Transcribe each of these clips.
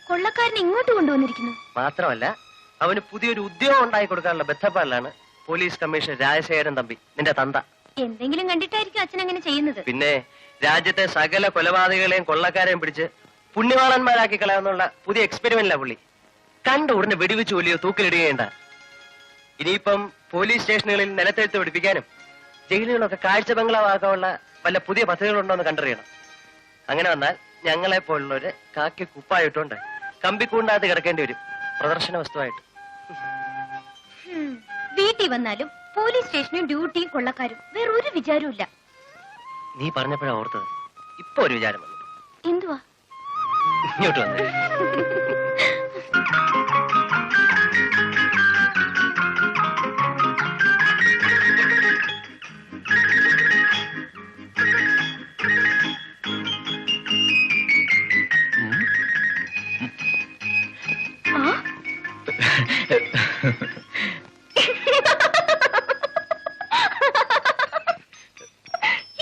കൊള്ളക്കാരനെ ഇങ്ങോട്ട് കൊണ്ടുവന്നിരിക്കുന്നു. മാത്രമല്ല അവന് പുതിയൊരു ഉദ്യോഗം ഉണ്ടാക്കി കൊടുക്കാനുള്ള ബന്ധപ്പാടിലാണ് പോലീസ് കമ്മീഷണർ രാജശേഖരൻ തമ്പി, നിന്റെ തന്ത. എന്തെങ്കിലും കണ്ടിട്ടായിരിക്കും അച്ഛൻ അങ്ങനെ ചെയ്യുന്നത്. പിന്നെ രാജ്യത്തെ സകല കൊലപാതകളെയും കൊള്ളക്കാരെയും പിടിച്ച് പുണ്യവാളന്മാരാക്കി കളയാന്നുള്ള പുതിയ എക്സ്പെരിമെന്റിലാ പുള്ളി. കണ്ട ഉടനെ വെടിവെച്ച് കൊല്ലിയോ തൂക്കിലിടുകയുണ്ട. ഇനിയിപ്പം പോലീസ് സ്റ്റേഷനുകളിൽ നിലത്തെഴുത്ത് പിടിപ്പിക്കാനും ജയിലുകളൊക്കെ കാഴ്ച ബംഗ്ലാവാക്കാനുള്ള വല്ല പുതിയ പദ്ധതികളുണ്ടോ എന്ന് കണ്ടറിയണം. അങ്ങനെ വന്നാൽ ഞങ്ങളെ പോലുള്ളവര് കാക്കി കുപ്പായിട്ടുണ്ട് കമ്പിക്കൂണ്ടാതെ കിടക്കേണ്ടി വരും പ്രദർശന വസ്തുവായിട്ട്. വീട്ടിൽ വന്നാലും പോലീസ് സ്റ്റേഷനും ഡ്യൂട്ടിയും കൊള്ളക്കാരും വേറൊരു വിചാരവും ഇല്ല. നീ പറഞ്ഞപ്പോഴാ ഓർത്തത്, ഇപ്പൊ ഒരു വിചാരം വന്നു. എന്തുവാ? ഇങ്ങോട്ട് വന്നേ.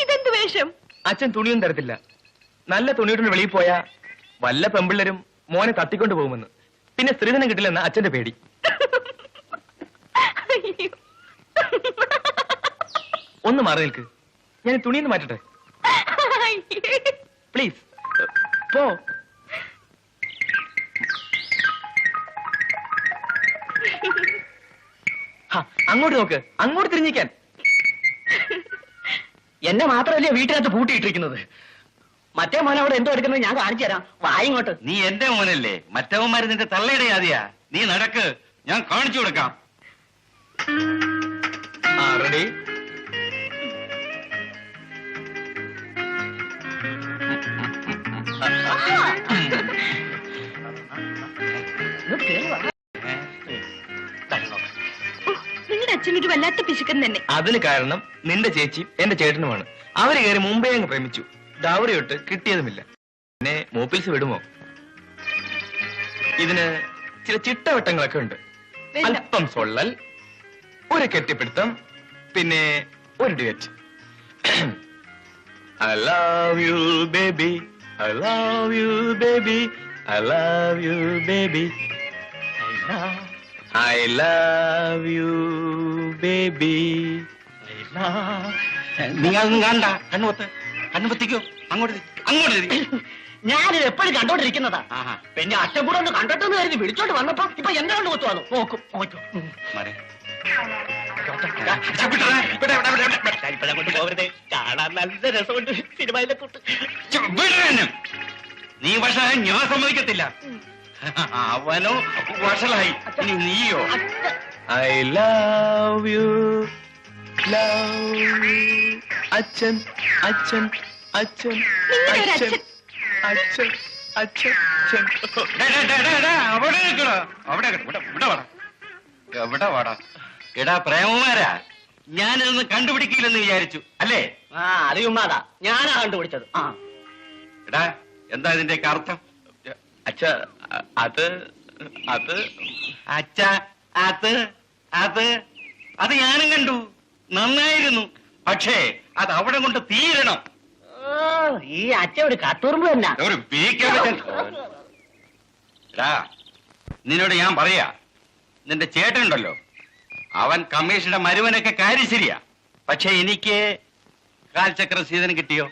ഇതെന്ത് വേഷം? അച്ഛൻ തുണിയൊന്നും തരത്തില്ല. നല്ല തുണിയുടെ വെളിയിൽ പോയാ വല്ല പെമ്പിള്ളരും മോനെ തട്ടിക്കൊണ്ട് പോകുമെന്ന്, പിന്നെ സ്ത്രീധനം കിട്ടില്ലെന്ന അച്ഛന്റെ പേടി. ഒന്ന് മാറി നിൽക്ക്, ഞാൻ തുണിയൊന്ന് മാറ്റട്ടെ പ്ലീസ്. പോ. അങ്ങോട്ട് നോക്ക്, അങ്ങോട്ട് തിരിഞ്ഞിക്കാൻ. എന്നെ മാത്രമല്ലേ വീട്ടിനകത്ത് പൂട്ടിയിട്ടിരിക്കുന്നത്. മറ്റേ മോൻ അവിടെ എന്തോ എടുക്കുന്നത് ഞാൻ കാണിച്ചു തരാം. വായിങ്ങോട്ട്. നീ എന്റെ മോനല്ലേ, മറ്റവന്മാര് നിന്റെ തള്ളയുടെ ആദ്യാ. നീ നടക്ക്, ഞാൻ കാണിച്ചു കൊടുക്കാം. റെഡി? നിങ്ങളുടെ അച്ഛനൊരു വല്ലാത്ത പിശുക്കൻ തന്നെ. അതിന് കാരണം നിന്റെ ചേച്ചിയും എന്റെ ചേട്ടനുമാണ്. അവര് കയറി മുമ്പേ അങ്ങ് പ്രേമിച്ചു. ഡൗറി തൊട്ട് കിട്ടിയതുമില്ല. പിന്നെ മൂപ്പിൽസ് വിടുമോ? ഇതിന് ചില ചിട്ടവട്ടങ്ങളൊക്കെ ഉണ്ട്. അല്പം സൊള്ളൽ, ഒരു കെട്ടിപ്പിടുത്തം, പിന്നെ ഒരു duet. I love you baby, I love you baby, I love you baby, I love you baby, I love. നീ അതൊന്നും കണ്ട, കണ്ണുപത്ത് കണ്ണുപത്തിക്കോ. അങ്ങോട്ട് അങ്ങോട്ട്. ഞാനിത് എപ്പോഴും കണ്ടോണ്ടിരിക്കുന്നതാ. പിന്നെ അച്ഛൻ കൂടെ ഒന്ന് കണ്ടോട്ടെന്ന് കരുതി വിളിച്ചോണ്ട് വന്നപ്പോ ഇപ്പൊ എന്റെ കണ്ടു കൊത്തുവാന്നു. നോക്കും പോകരുത്, കാണാൻ നല്ല രസമുണ്ട് സിനിമയിലെ കൂട്ട്. നീ വഷളായി ഞാൻ സമ്മതിക്കത്തില്ല. അവനോ വഷളായി, ഇനി നീയോ? I love you, love you. അച്ഛൻ അച്ഛൻ അച്ഛൻ അച്ഛൻ അച്ഛൻ അച്ഛൻ. അവിടെ നിൽക്കണോ? അവിടെ എവിടെ വാടാ? എടാ പ്രേമമാരാ, ഞാനിതൊന്നും കണ്ടുപിടിക്കില്ലെന്ന് വിചാരിച്ചു അല്ലേ? അത് ചുമ്മാതാ, ഞാനാ കണ്ടുപിടിച്ചത്. എടാ, എന്താ ഇതിന്റെയൊക്കെ അർത്ഥം? അച്ഛ അത് അത് അച്ഛ അത് അത് അത് ഞാനും കണ്ടു, നന്നായിരുന്നു. പക്ഷേ അത് അവിടെ കൊണ്ട് തീരണം. ഈ അച്ഛൻ ഒരു കത്തുറുമ്പ് തന്നെ. ഒരു നിന്നോട് ഞാൻ പറയാ, നിന്റെ ചേട്ടനുണ്ടല്ലോ, അവൻ കമ്മീഷന്റെ മരുവനൊക്കെ കാര്യം ശരിയാ. പക്ഷെ എനിക്ക് കാൽചക്ര സീതനം കിട്ടിയോ?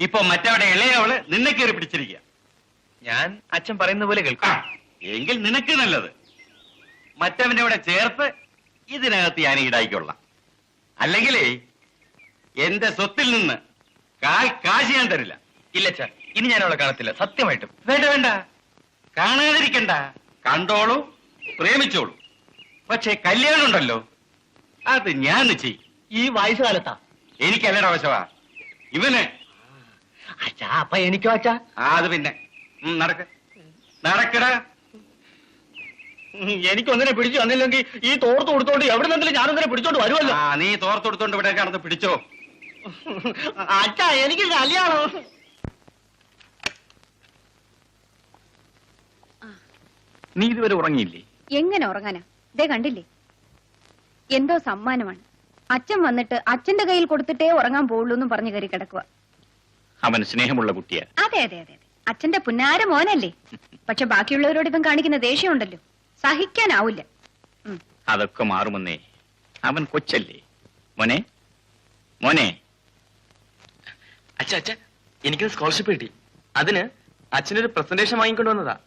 ഇപ്പൊ മറ്റവിടെ ഇളയവള് നിന്നെ കയറി പിടിച്ചിരിക്കുക. ഞാൻ അച്ഛൻ പറയുന്ന പോലെ കേൾക്കാം. എങ്കിൽ നിനക്ക് നല്ലത് മറ്റവന്റെ അവിടെ ചേർത്ത് ഇതിനകത്ത് ഞാൻ ഈടായിക്കൊള്ളാം. അല്ലെങ്കിലേ എന്റെ സ്വത്തിൽ നിന്ന് കാശ് ഞാൻ തരില്ല. ഇല്ല അച്ഛാ, ഇനി ഞാൻ അവളെ കാണത്തില്ല, സത്യമായിട്ടും. വേണ്ട വേണ്ട, കാണാതിരിക്കണ്ട. കണ്ടോളൂ, പ്രേമിച്ചോളൂ. പക്ഷെ കല്യാണം ഉണ്ടല്ലോ, അത് ഞാൻ ചെയ്യും. ഈ വയസ്സുകാലത്താ? എനിക്കല്ലട വശവാ, ഇവന്. അച്ഛാ, അപ്പൊ എനിക്കോ അച്ഛാ? അത് പിന്നെ നടക്കടാ. എനിക്കൊന്നിനെ പിടിച്ചു വന്നില്ലെങ്കിൽ ഈ തോർത്ത് കൊടുത്തോണ്ട് എവിടെ നിന്നെങ്കിലും ഞാനൊന്നിനെ പിടിച്ചോണ്ട് വരുമല്ലോ. നീ തോർത്ത് കൊടുത്തോണ്ട് ഇവിടെ കടന്ന് പിടിച്ചോ. അച്ഛാ, എനിക്ക് കല്യാണം. നീ ഇതുവരെ ഉറങ്ങിയില്ലേ? എങ്ങനെ ഉറങ്ങാനാ? ദേ കണ്ടില്ലേ, എന്തോ സമ്മാനമാണ്. അച്ഛൻ വന്നിട്ട് അച്ഛന്റെ കയ്യിൽ കൊടുത്തിട്ടേ ഉറങ്ങാൻ പോവുള്ളൂ എന്നും പറഞ്ഞു കയറി കിടക്കുക. അവൻ സ്നേഹമുള്ള കുട്ടിയാ. അതെ അതെ അതെ അതെ, അച്ഛന്റെ പുന്നാര മോനല്ലേ. പക്ഷെ ബാക്കിയുള്ളവരോട് ഇവൻ കാണിക്കുന്ന ദേഷ്യമുണ്ടല്ലോ, സഹിക്കാനാവില്ല. അതൊക്കെ മാറുമെന്നേ. അവൻ കൊച്ചല്ലേ. മോനെ മോനെ. അച്ഛ അച്ഛ, എനിക്ക് സ്കോളർഷിപ്പ് കിട്ടി. അതിന് അച്ഛനൊരു പ്രസന്റേഷൻ വാങ്ങിക്കൊണ്ട് വന്നതാ.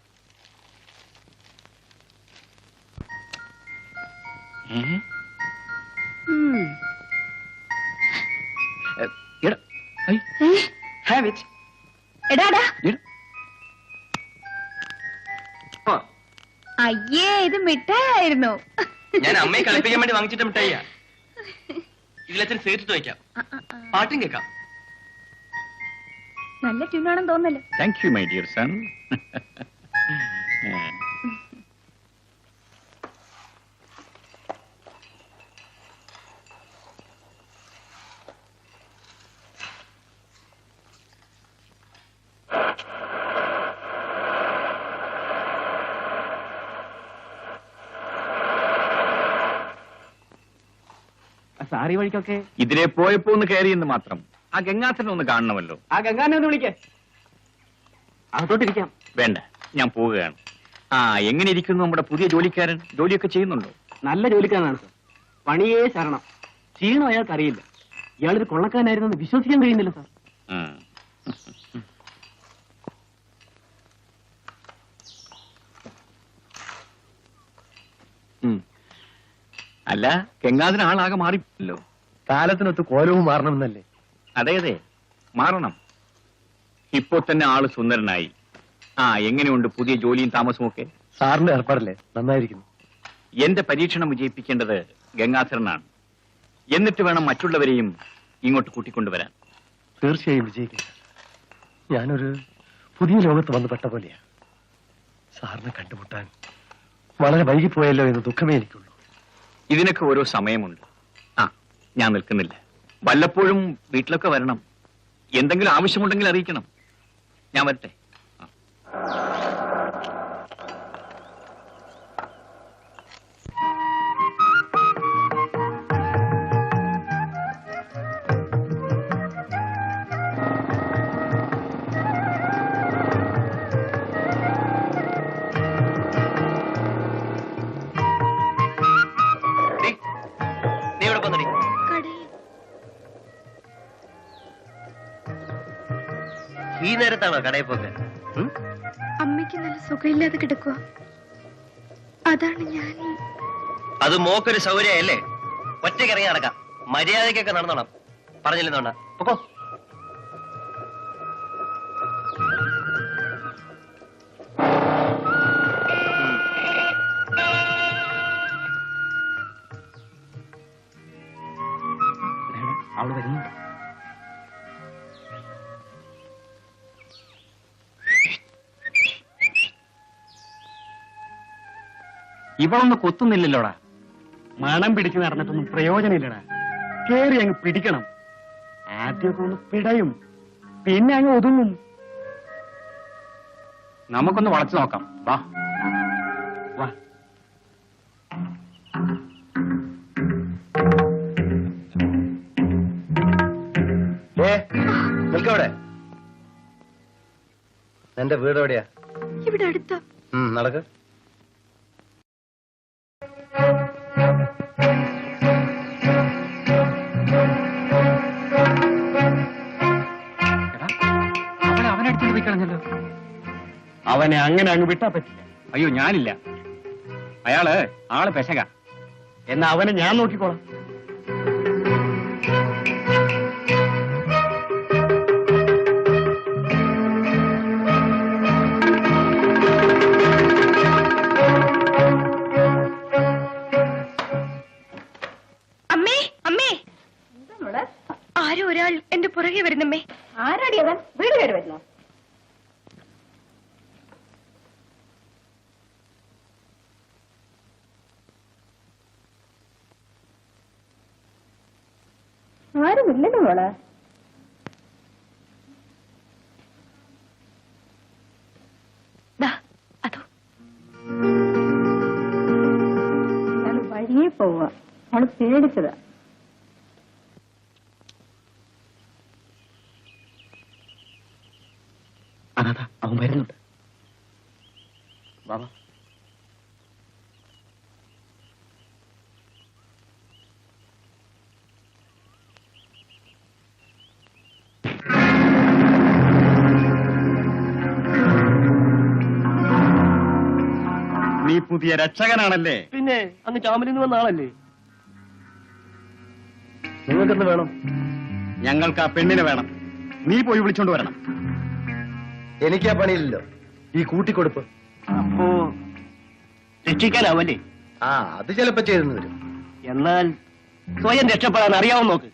എടാടാ, അയ്യേ, ഇത് മിഠായിരുന്നു. ഞാൻ അമ്മയെ കളിപ്പിക്കാൻ വേണ്ടി വാങ്ങിച്ചിട്ട് മിഠായിയാ. ഇതിലച്ഛൻ സേർത്തിട്ട് വയ്ക്കാം, പാട്ടും കേൾക്കാം. നല്ല ട്യൂണാണെന്ന് തോന്നല്ലോ. Thank you my dear son. സാറി വഴിക്കൊക്കെ ഇതിലെ പോയപ്പോ ഒന്ന് കയറിയെന്ന് മാത്രം. ആ ഗംഗാധരനെ ഒന്ന് കാണണമല്ലോ. ആ ഗംഗാനെ ഒന്ന് വിളിക്കേ. അകത്തോട്ടിരിക്കാം. വേണ്ട, ഞാൻ പോവുകയാണ്. ആ, എങ്ങനെ ഇരിക്കുന്നു നമ്മുടെ പുതിയ ജോലിക്കാരൻ? ജോലിയൊക്കെ ചെയ്യുന്നുണ്ടോ? നല്ല ജോലിക്കാരനാണ് സാർ. പണിയേ ശരണം. ക്ഷീണം അയാൾക്ക് അറിയില്ല. ഇയാളൊരു കൊള്ളക്കാരനായിരുന്നെന്ന് വിശ്വസിക്കാൻ കഴിയുന്നില്ല സാർ. അല്ല, ഗംഗാധരൻ ആളാകെ മാറിയല്ലോ. കാലത്തിനൊത്ത് കോലവും മാറണമെന്നല്ലേ? അതെ അതെ, മാറണം. ഇപ്പോ തന്നെ ആള് സുന്ദരനായി. ആ, എങ്ങനെയുണ്ട് പുതിയ ജോലിയും താമസവും ഒക്കെ? സാറിന്റെ ഏർപ്പാടല്ലേ, നന്നായിരിക്കുന്നു. എന്റെ പരീക്ഷണം വിജയിപ്പിക്കേണ്ടത് ഗംഗാധരനാണ്. എന്നിട്ട് വേണം മറ്റുള്ളവരെയും ഇങ്ങോട്ട് കൂട്ടിക്കൊണ്ടുവരാൻ. തീർച്ചയായും വിജയിക്കും. ഞാനൊരു പുതിയ ലോകത്ത് വന്ന് പെട്ട പോലെയാ. സാറിനെ കണ്ടുമുട്ടാൻ വളരെ വൈകിപ്പോയല്ലോ എന്ന് ദുഃഖമേ എനിക്കുള്ളൂ. ഇതിനൊക്കെ ഓരോ സമയമുണ്ട്. ആ, ഞാൻ നിൽക്കുന്നില്ല. വല്ലപ്പോഴും വീട്ടിലൊക്കെ വരണം. എന്തെങ്കിലും ആവശ്യമുണ്ടെങ്കിൽ അറിയിക്കണം. ഞാൻ വരട്ടെ. നീ ഇവിടെ പോന്നടി. ഈ നേരത്താണോ കടയിൽ പോക്ക്? അമ്മയ്ക്ക് നല്ല സുഖമില്ലാതെ കിടക്കുക. അതാണ് ഞാൻ. അത് മോക്കൊരു സൗകര്യമല്ലേ? ഒറ്റയ്ക്ക് ഇറങ്ങി നടക്കാം. മര്യാദയ്ക്കൊക്കെ നടന്നോണം. പറഞ്ഞില്ലെന്നോണ്ട പൊക്കോ. അവള് വരുന്നുണ്ട്. ഇവളൊന്ന് കൊത്തുന്നില്ലല്ലോടാ. മണം പിടിച്ച് നടന്നിട്ടൊന്നും പ്രയോജനമില്ലടാ. കേറി അങ്ങ് പിടിക്കണം. ആദ്യമൊക്കെ ഒന്ന് പിടയും, പിന്നെ അങ്ങ് ഒതുങ്ങും. നമുക്കൊന്ന് വളച്ചു നോക്കാം. വാ വാ. നിൽക്കവിടെ. എന്റെ വീട് എവിടെയാ? ഇവിടെ അടുത്ത. നടക്ക്. അവനടുത്ത് പോയി കളഞ്ഞല്ലോ. അവനെ അങ്ങനെ അങ്ങ് വിട്ടാ പറ്റില്ല. അയ്യോ, ഞാനില്ല. അയാള് ആള് പെശക. എന്നാ അവനെ ഞാൻ നോക്കിക്കോളാം. അമ്മേ, അമ്മേ, ആരോ ഒരാൾ എന്റെ പുറകെ വരുന്നമ്മേ. ആരാടിയവൻ? വീട് കയറി വരുന്നോ? ആരുമില്ലല്ലോ മോളെ. അതോ വഴിയെ പോവാ. അവള് പേടിച്ചതാ. അതാ അവൻ വരുന്നുണ്ട്. ബാബാ. നീ പുതിയ രക്ഷകനാണല്ലേ? പിന്നെ അങ്ങ് ചാമലിൽ നിന്ന് വന്ന ആളല്ലേ? നിങ്ങൾക്കെന്ത് വേണം? ഞങ്ങൾക്ക് ആ പെണ്ണിനെ വേണം. നീ പോയി വിളിച്ചോണ്ട് വരണം. എനിക്ക് ആ പണിയില്ലല്ലോ, ഈ കൂട്ടിക്കൊടുപ്പ്. അപ്പോ രക്ഷിക്കാനാവല്ലേ? ആ, അത് ചിലപ്പോ ചെയ്തെന്ന് വരും. എന്നാൽ സ്വയം രക്ഷപ്പെടാൻ അറിയാവും നോക്ക്.